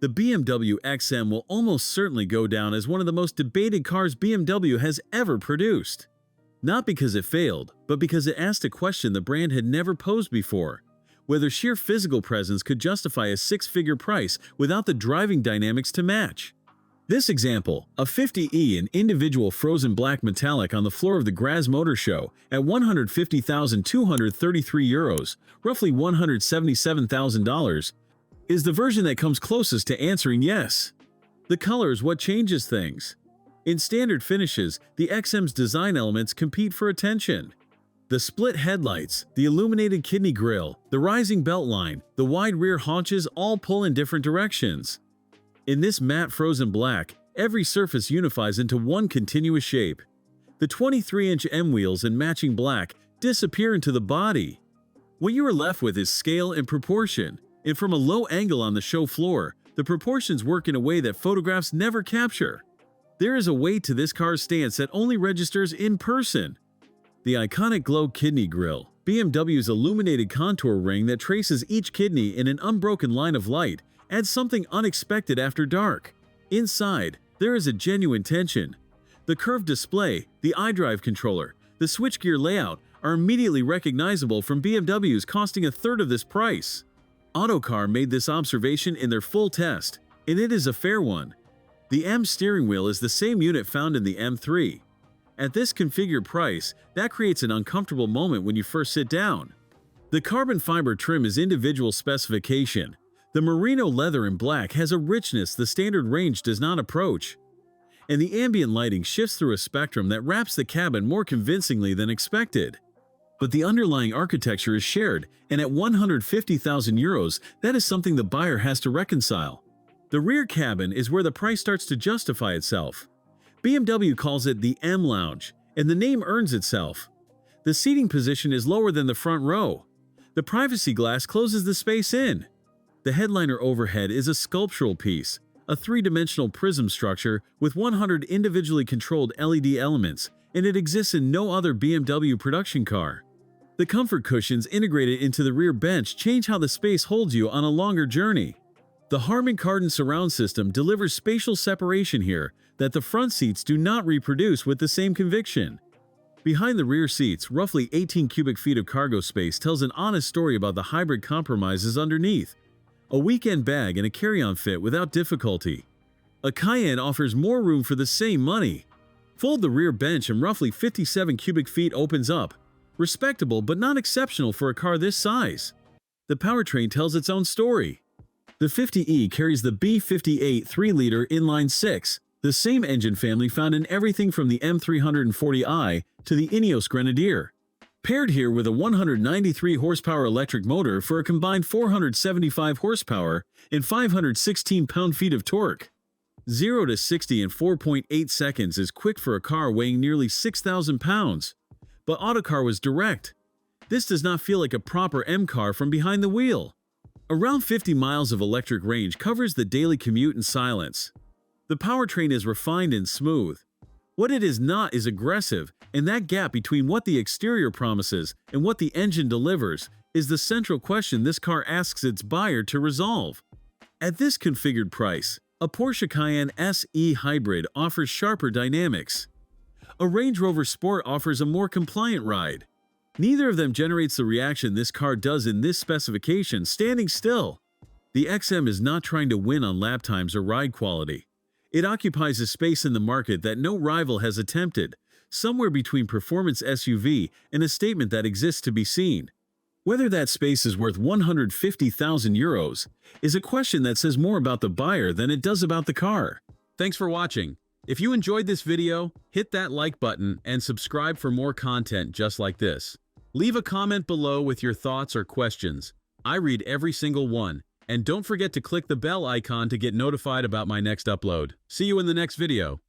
The BMW XM will almost certainly go down as one of the most debated cars BMW has ever produced. Not because it failed, but because it asked a question the brand had never posed before: whether sheer physical presence could justify a six-figure price without the driving dynamics to match. This example, a 50e in individual frozen black metallic on the floor of the Graz Motor Show at €150,233, roughly $177,000, is the version that comes closest to answering yes. The color is what changes things. In standard finishes, the XM's design elements compete for attention. The split headlights, the illuminated kidney grille, the rising belt line, the wide rear haunches all pull in different directions. In this matte frozen black, every surface unifies into one continuous shape. The 23-inch M wheels in matching black disappear into the body. What you are left with is scale and proportion, and from a low angle on the show floor, the proportions work in a way that photographs never capture. There is a weight to this car's stance that only registers in person. The iconic glow kidney grille, BMW's illuminated contour ring that traces each kidney in an unbroken line of light, adds something unexpected after dark. Inside, there is a genuine tension. The curved display, the iDrive controller, the switchgear layout are immediately recognizable from BMWs costing a third of this price. Autocar made this observation in their full test, and it is a fair one. The M steering wheel is the same unit found in the M3. At this configured price, that creates an uncomfortable moment when you first sit down. The carbon fiber trim is individual specification. The merino leather in black has a richness the standard range does not approach. And the ambient lighting shifts through a spectrum that wraps the cabin more convincingly than expected. But the underlying architecture is shared, and at €150,000, that is something the buyer has to reconcile. The rear cabin is where the price starts to justify itself. BMW calls it the M Lounge, and the name earns itself. The seating position is lower than the front row. The privacy glass closes the space in. The headliner overhead is a sculptural piece, a three-dimensional prism structure with 100 individually controlled LED elements, and it exists in no other BMW production car. The comfort cushions integrated into the rear bench change how the space holds you on a longer journey. The Harman Kardon surround system delivers spatial separation here that the front seats do not reproduce with the same conviction. Behind the rear seats, roughly 18 cubic feet of cargo space tells an honest story about the hybrid compromises underneath. A weekend bag and a carry-on fit without difficulty. A Cayenne offers more room for the same money. Fold the rear bench and roughly 57 cubic feet opens up. Respectable but not exceptional for a car this size. The powertrain tells its own story. The 50e carries the B58 3-liter inline-six, the same engine family found in everything from the M340i to the Ineos Grenadier. Paired here with a 193 horsepower electric motor for a combined 475 horsepower and 516 pound-feet of torque. 0 to 60 in 4.8 seconds is quick for a car weighing nearly 6,000 pounds. But Autocar was direct. This does not feel like a proper M car from behind the wheel. Around 50 miles of electric range covers the daily commute in silence. The powertrain is refined and smooth. What it is not is aggressive, and that gap between what the exterior promises and what the engine delivers is the central question this car asks its buyer to resolve. At this configured price, a Porsche Cayenne SE Hybrid offers sharper dynamics. A Range Rover Sport offers a more compliant ride. Neither of them generates the reaction this car does in this specification standing still. The XM is not trying to win on lap times or ride quality. It occupies a space in the market that no rival has attempted, somewhere between performance SUV and a statement that exists to be seen. Whether that space is worth €150,000 is a question that says more about the buyer than it does about the car. Thanks for watching. If you enjoyed this video, hit that like button and subscribe for more content just like this. Leave a comment below with your thoughts or questions. I read every single one. And don't forget to click the bell icon to get notified about my next upload. See you in the next video.